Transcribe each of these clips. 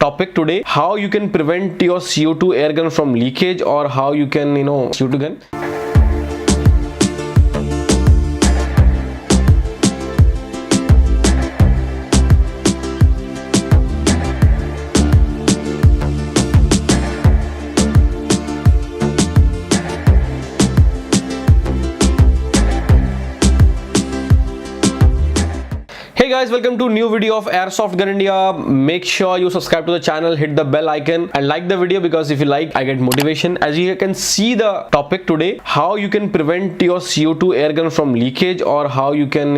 topic today: how you can prevent your CO2 air gun from leakage, or how you can, CO2 gun. Hey guys, welcome to new video of Airsoft Gun India. Make sure you subscribe to the channel, hit the bell icon and like the video, because if you like, I get motivation. As you can see, the topic today: how you can prevent your CO2 air gun from leakage, or how you can,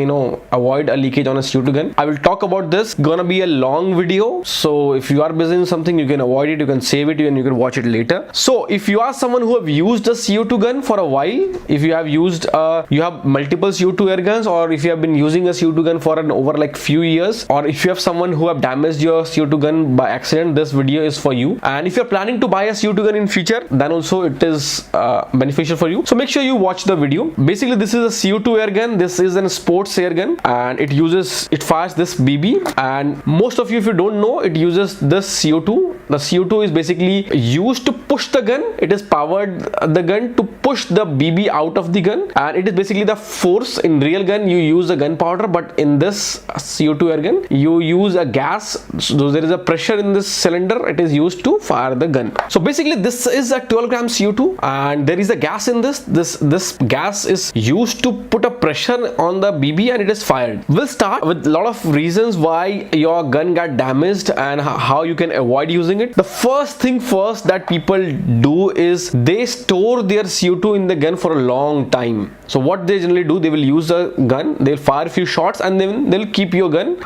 avoid a leakage on a CO2 gun. I will talk about this. Gonna be a long video, so if you are busy in something, you can avoid it, you can save it, and you can watch it later. So if you are someone who have used a CO2 gun for a while, if you have used you have multiple CO2 air guns, or if you have been using a CO2 gun for an over like few years, or if you have someone who have damaged your CO2 gun by accident, this video is for you. And if you're planning to buy a CO2 gun in future, then also it is beneficial for you. So make sure you watch the video. Basically, this is a CO2 air gun. This is a sports air gun, and it fires this BB. And most of you, if you don't know, it uses this CO2. The CO2 is basically used to push the gun. It is powered the gun to push the BB out of the gun, and it is basically the force. In real gun, you use a gunpowder, but in this CO2 air gun, you use a gas. So there is a pressure in this cylinder. It is used to fire the gun. So basically, this is a 12 gram CO2, and there is a gas in this. This gas is used to put a pressure on the BB, and it is fired. We'll start with a lot of reasons why your gun got damaged and how you can avoid using it. The first thing first that people do is they store their CO2 in the gun for a long time. So what they generally do, they will use a gun, they'll fire a few shots, and then they'll keep your gun.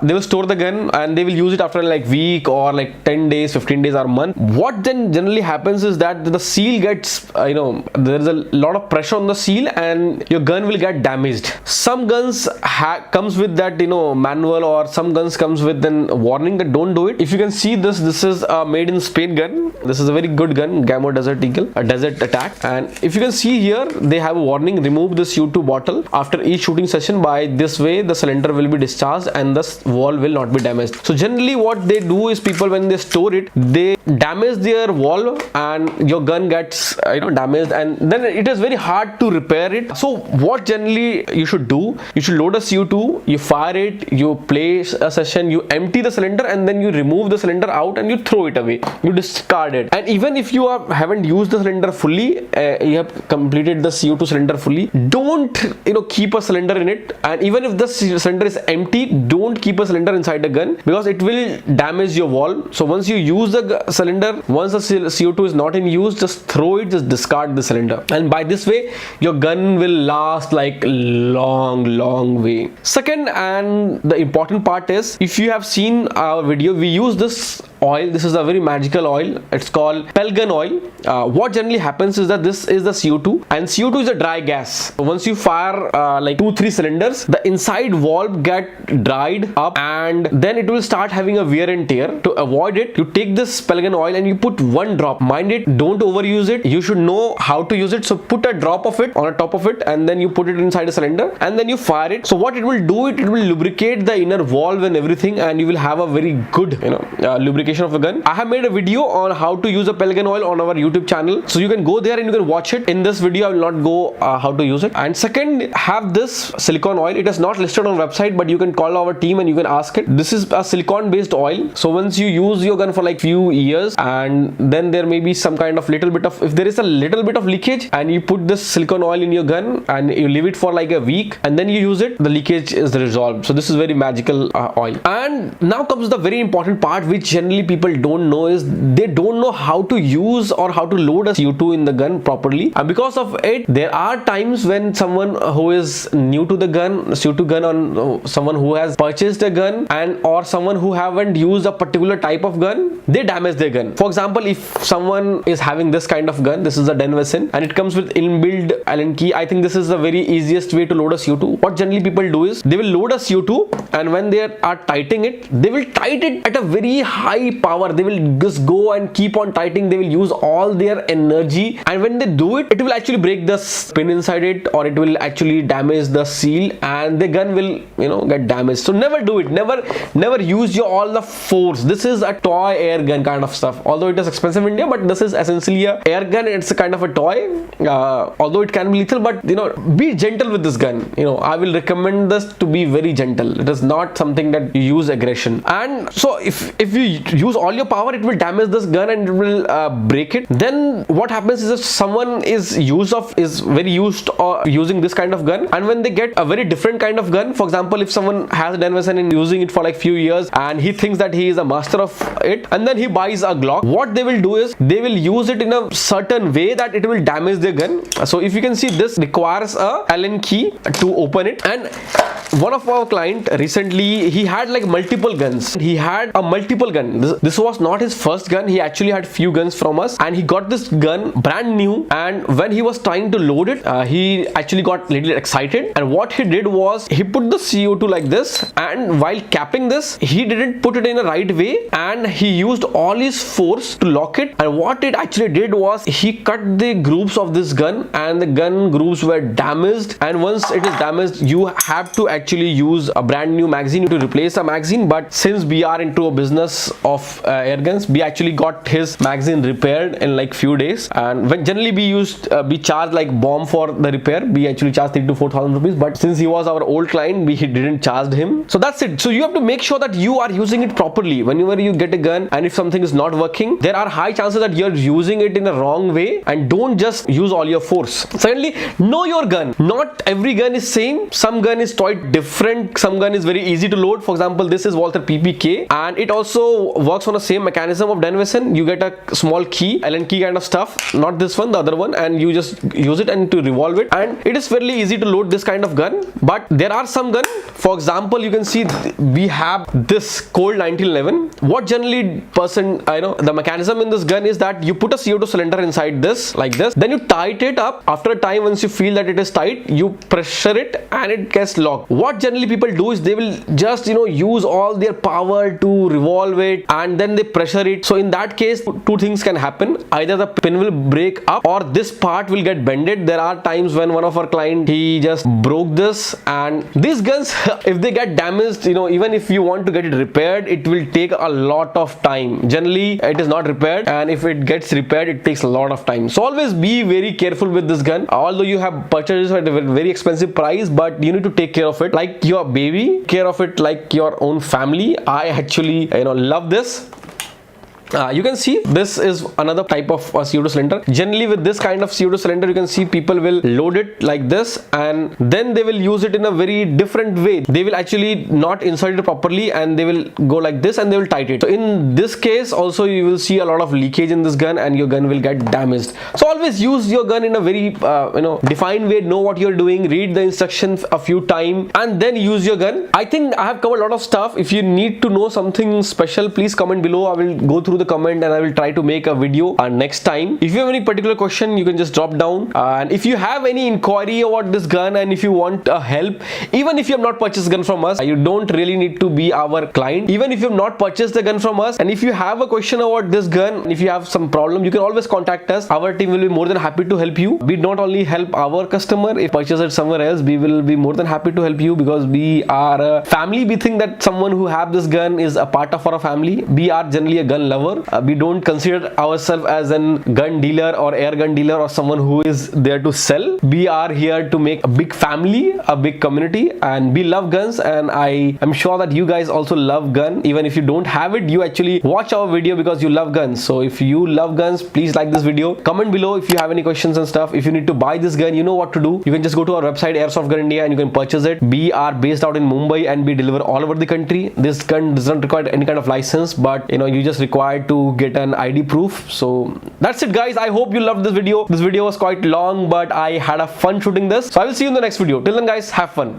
They will store the gun, and they will use it after like week or like 10 days, 15 days, or a month. What then generally happens is that the seal gets, there is a lot of pressure on the seal, and your gun will get damaged. Some guns comes with that manual, or some guns comes with an warning that don't do it. If you can see this is a made in Spain gun. This is a very good gun, Gamma Desert Eagle, a desert attack. And if you can see here, they have a warning: remove the CO2 bottle after each shooting session. By this way, the cylinder will be discharged and the valve will not be damaged. So generally what they do is, people, when they store it, they damage their valve, and your gun gets damaged, and then it is very hard to repair it. So what generally you should do, you should load a CO2, you fire it, you play a session, you empty the cylinder, and then you remove the cylinder out and you throw it away, you discard it. And even if you haven't used the cylinder fully, you have completed the CO2 cylinder fully, don't keep a cylinder in it. And even if the cylinder is empty, don't keep a cylinder inside the gun, because it will damage your valve. So once you use the cylinder, once the CO2 is not in use, just throw it, just discard the cylinder. And by this way, your gun will last like long way. Second, and the important part is, if you have seen our video, we use this oil. This is a very magical oil. It's called Pelgan oil. What generally happens is that this is the CO2, and CO2 is a dry gas. So once you fire like 2-3 cylinders, the inside valve get dried up, and then it will start having a wear and tear. To avoid it, you take this Pelgan oil and you put 1 drop. Mind it, don't overuse it. You should know how to use it. So put a drop of it on the top of it, and then you put it inside a cylinder, and then you fire it. So what it will do, it will lubricate the inner valve and everything, and you will have a very good lubrication of the gun. I have made a video on how to use a Pelgan oil on our YouTube channel, so you can go there and you can watch it. In this video, I will not go how to use it. And second, have this silicone oil. It is not listed on website, but you can call our team and you can ask it. This is a silicone based oil. So once you use your gun for like few years, and then there may be some kind of if there is a little bit of leakage, and you put this silicone oil in your gun and you leave it for like a week, and then you use it, the leakage is resolved. So this is very magical oil. And now comes the very important part, which generally people don't know, is they don't know how to use or how to load a CO2 in the gun properly. And because of it, there are times when someone who is new to the gun, CO2 gun, or someone who has purchased a gun, and or someone who haven't used a particular type of gun, they damage their gun. For example, if someone is having this kind of gun, this is a Denvesen, and it comes with inbuilt Allen key. I think this is the very easiest way to load a CO2. What generally people do is, they will load a CO2, and when they are tightening it, they will tighten it at a very high high power. They will just go and keep on tightening. They will use all their energy, and when they do it, it will actually break the pin inside it, or it will actually damage the seal, and the gun will, you know, get damaged. So never do it. Never use your all the force. This is a toy air gun kind of stuff. Although it is expensive in India, but this is essentially a air gun. It's a kind of a toy. Although it can be lethal, but you know, be gentle with this gun. You know, I will recommend this to be very gentle. It is not something that you use aggression. And so if you use all your power, it will damage this gun and it will break it. Then what happens is, if someone is very used or using this kind of gun, and when they get a very different kind of gun, for example, if someone has a Denverson and using it for like few years, and he thinks that he is a master of it, and then he buys a Glock, what they will do is they will use it in a certain way that it will damage their gun. So if you can see, this requires a Allen key to open it. And one of our client recently, he had like multiple guns. He had a multiple gun. This was not his first gun. He actually had few guns from us, and he got this gun brand new. And when he was trying to load it, he actually got a little excited, and what he did was he put the CO2 like this, and while capping this, he didn't put it in a right way, and he used all his force to lock it. And what it actually did was he cut the grooves of this gun, and the gun grooves were damaged. And once it is damaged, you have to actually use a brand new magazine to replace a magazine. But since we are into a business of air guns, we actually got his magazine repaired in like few days. And when generally we charge like bomb for the repair, we actually charge 3,000 to 4,000 rupees. But since he was our old client, we didn't charge him. So that's it. So you have to make sure that you are using it properly. Whenever you get a gun, and if something is not working, there are high chances that you're using it in a wrong way, and don't just use all your force. Secondly, know your gun. Not every gun is same. Some gun is quite different. Some gun is very easy to load. For example, this is Walther PPK, and it also works on the same mechanism of Denverson. You get a small key, Allen key kind of stuff, not this one, the other one, and you just use it and to revolve it, and it is fairly easy to load this kind of gun. But there are some gun, for example, you can see we have this Colt 1911. What generally the mechanism in this gun is that you put a CO2 cylinder inside this like this, then you tight it up. After a time, once you feel that it is tight, you pressure it and it gets locked. What generally people do is they will just use all their power to revolve it, and then they pressure it. So in that case, two things can happen. Either the pin will break up, or this part will get bended. There are times when one of our client, he just broke this, and these guns if they get damaged, even if you want to get it repaired, it will take a lot of time. Generally it is not repaired, and if it gets repaired, it takes a lot of time. So always be very careful with this gun. Although you have purchased it at a very expensive price, but you need to take care of it like your baby, care of it like your own family. I actually love this. You can see this is another type of CO2 cylinder. Generally with this kind of CO2 cylinder, you can see people will load it like this, and then they will use it in a very different way. They will actually not insert it properly, and they will go like this, and they will tighten it. So in this case also, you will see a lot of leakage in this gun, and your gun will get damaged. So always use your gun in a very defined way. Know what you're doing, read the instructions a few times, and then use your gun. I think I have covered a lot of stuff. If you need to know something special, please comment below. I will go through the comment, and I will try to make a video next time. If you have any particular question, you can just drop down, and if you have any inquiry about this gun, and if you want help, even if you have not purchased gun from us, you don't really need to be our client. Even if you have not purchased the gun from us, and if you have a question about this gun, and if you have some problem, you can always contact us. Our team will be more than happy to help you. We not only help our customer, if purchase it somewhere else, we will be more than happy to help you, because we are a family. We think that someone who have this gun is a part of our family. We are generally a gun lover. We don't consider ourselves as a gun dealer or air gun dealer or someone who is there to sell. We are here to make a big family, a big community, and we love guns, and I am sure that you guys also love gun. Even if you don't have it, you actually watch our video because you love guns. So if you love guns, please like this video, comment below if you have any questions and stuff. If you need to buy this gun, you know what to do. You can just go to our website, Airsoft Gun India, and you can purchase it. We are based out in Mumbai, and we deliver all over the country. This gun doesn't require any kind of license, but you just required to get an ID proof. So that's it, guys. I hope you loved this video. This video was quite long, but I had a fun shooting this. So I will see you in the next video. Till then, guys, have fun.